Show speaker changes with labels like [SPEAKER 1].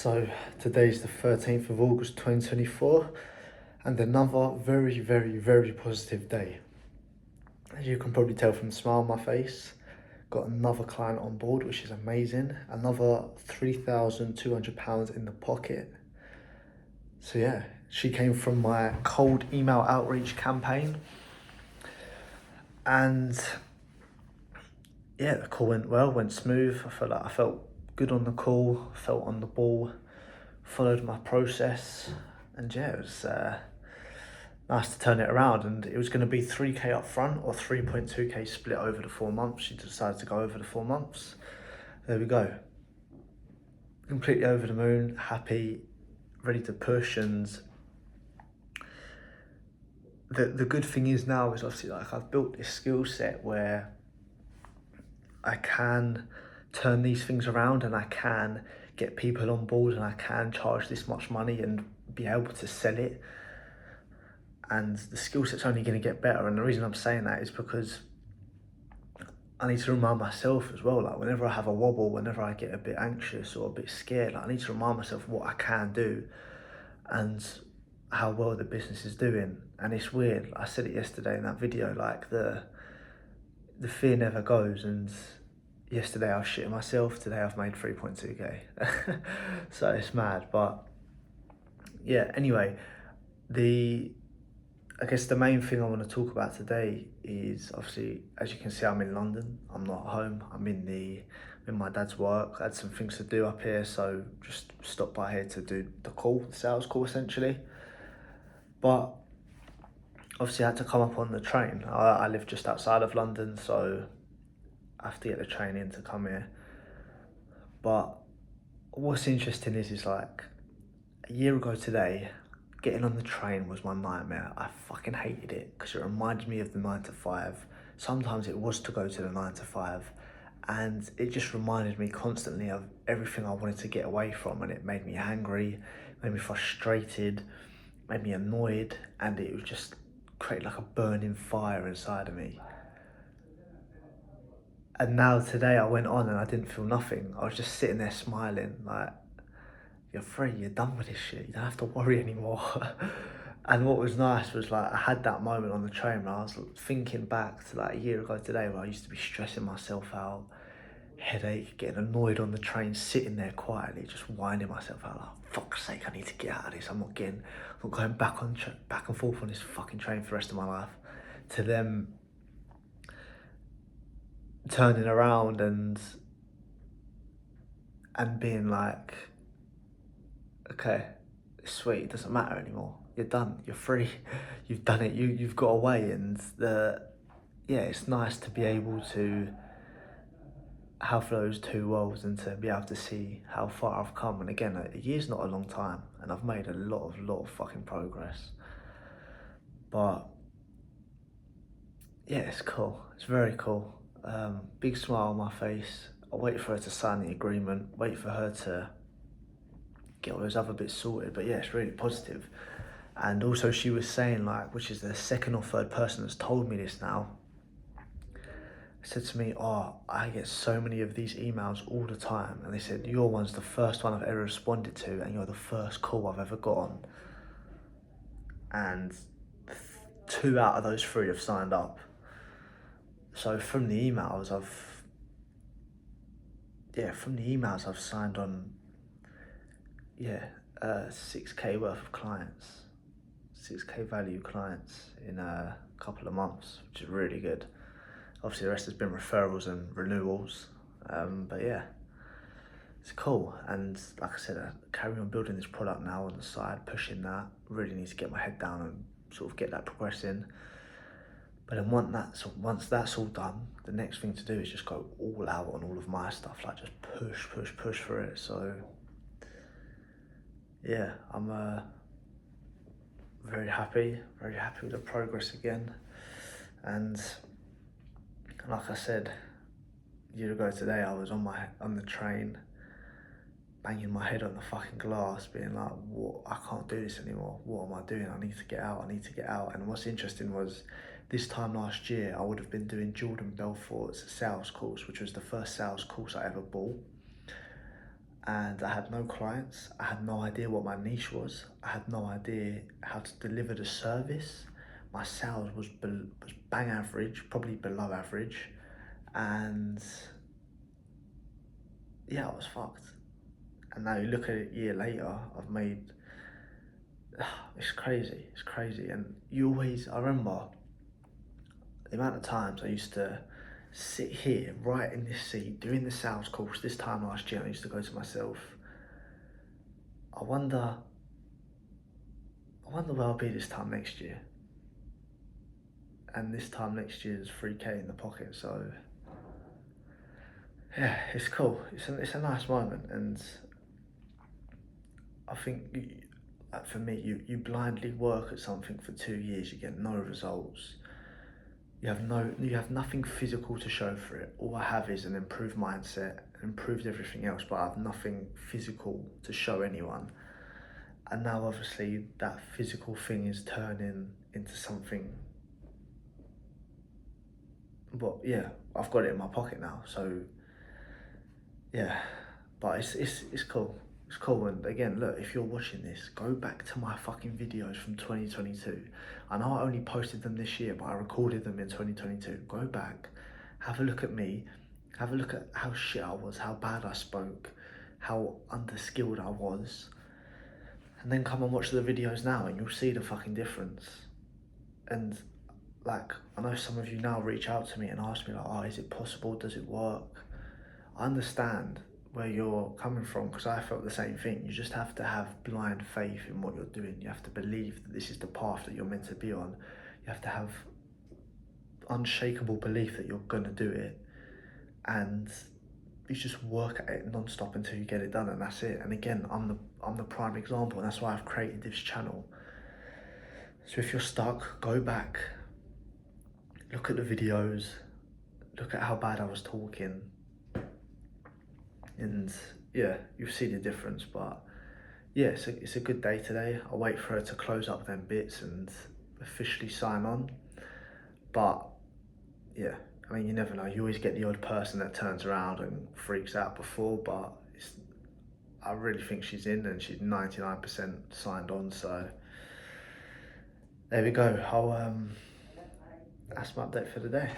[SPEAKER 1] So today's the 13th of August 2024 and another very positive day. As you can probably tell from the smile on my face, got another client on board, which is amazing. Another £3,200 in the pocket. So yeah, she came from my cold email outreach campaign. And yeah, the call went well, went smooth. I felt good on the call, felt on the ball, followed my process, and yeah, it was nice to turn it around. And it was going to be 3k up front or 3.2k split over the 4 months. She decided to go over the 4 months. There we go. Completely over the moon, happy, ready to push. And the good thing is now is obviously like I've built this skill set where I can turn these things around and I can get people on board and I can charge this much money and be able to sell it. And the skill set's only going to get better. And the reason I'm saying that is because I need to remind myself as well, like whenever I have a wobble, whenever I get a bit anxious or a bit scared, like I need to remind myself what I can do and how well the business is doing. And it's weird, I said it yesterday in that video, like the fear never goes. And yesterday I was shitting myself, today I've made 3.2k. So it's mad. But yeah, anyway, I guess the main thing I want to talk about today is obviously, as you can see, I'm in London. I'm not home. I'm in my dad's work. I had some things to do up here, so just stopped by here to do the sales call essentially. But obviously I had to come up on the train. I live just outside of London, so I have to get the train in to come here. But what's interesting is like a year ago today, getting on the train was my nightmare. I fucking hated it because it reminded me of the 9 to 5. Sometimes it was to go to the 9 to 5, and it just reminded me constantly of everything I wanted to get away from, and it made me angry, made me frustrated, made me annoyed, and it was just created like a burning fire inside of me. And now today I went on and I didn't feel nothing. I was just sitting there smiling like, you're free, you're done with this shit, you don't have to worry anymore. And what was nice was like I had that moment on the train where I was thinking back to like a year ago today where I used to be stressing myself out, headache, getting annoyed on the train, sitting there quietly, just winding myself out like, fuck's sake, I need to get out of this. I'm not going back and forth on this fucking train for the rest of my life. To them turning around and being like, okay, it's sweet, it doesn't matter anymore. You're done, you're free, you've done it, you've got away. And it's nice to be able to have those two worlds and to be able to see how far I've come. And again, a year's not a long time and I've made a lot of fucking progress. But yeah, it's cool, it's very cool. Big smile on my face. I wait for her to sign the agreement, wait for her to get all those other bits sorted. But yeah, it's really positive. And also she was saying, like, which is the second or third person that's told me this now, said to me, oh, I get so many of these emails all the time. And they said, your one's the first one I've ever responded to and you're the first call I've ever got on. And 2 out of those 3 have signed up. So from the emails I've signed on, 6k worth of clients, 6k value clients in a couple of months, which is really good. Obviously the rest has been referrals and renewals, but yeah, it's cool. And like I said, I carry on building this product now on the side, pushing that. Really need to get my head down and sort of get that progressing. But then once that's all done, the next thing to do is just go all out on all of my stuff, like just push for it. So yeah, I'm very happy with the progress again. And like I said, a year ago today, I was on the train, banging my head on the fucking glass, being like, what, I can't do this anymore. What am I doing? I need to get out. And what's interesting was, this time last year, I would have been doing Jordan Belfort's sales course, which was the first sales course I ever bought. and I had no clients. I had no idea what my niche was. I had no idea how to deliver the service. My sales was bang average, probably below average, and yeah, I was fucked. And now you look at it a year later, I've made, it's crazy. And I remember the amount of times I used to sit here, right in this seat, doing the sales course this time last year, I used to go to myself, I wonder where I'll be this time next year. And this time next year is 3K in the pocket, so yeah, it's cool. It's a nice moment, and I think for me, you blindly work at something for 2 years, you get no results. You have nothing physical to show for it. All I have is an improved mindset, improved everything else, but I have nothing physical to show anyone. And now obviously that physical thing is turning into something. But yeah, I've got it in my pocket now, so yeah. But it's cool. It's cool. And again, look, if you're watching this, go back to my fucking videos from 2022. I know I only posted them this year, but I recorded them in 2022. Go back, have a look at me, have a look at how shit I was, how bad I spoke, how underskilled I was, and then come and watch the videos now, and you'll see the fucking difference. And like, I know some of you now reach out to me and ask me like, oh, is it possible? Does it work? I understand where you're coming from, because I felt the same thing. You just have to have blind faith in what you're doing. You have to believe that this is the path that you're meant to be on. You have to have unshakable belief that you're gonna do it, and you just work at it non-stop until you get it done, and that's it. And again, I'm the prime example, and that's why I've created this channel. So if you're stuck, go back, look at the videos, look at how bad I was talking, and yeah, you'll see the difference. But yeah, it's a good day today. I'll wait for her to close up them bits and officially sign on. But yeah, I mean, you never know. You always get the odd person that turns around and freaks out before, but I really think she's in, and she's 99% signed on. So there we go. That's my update for the day.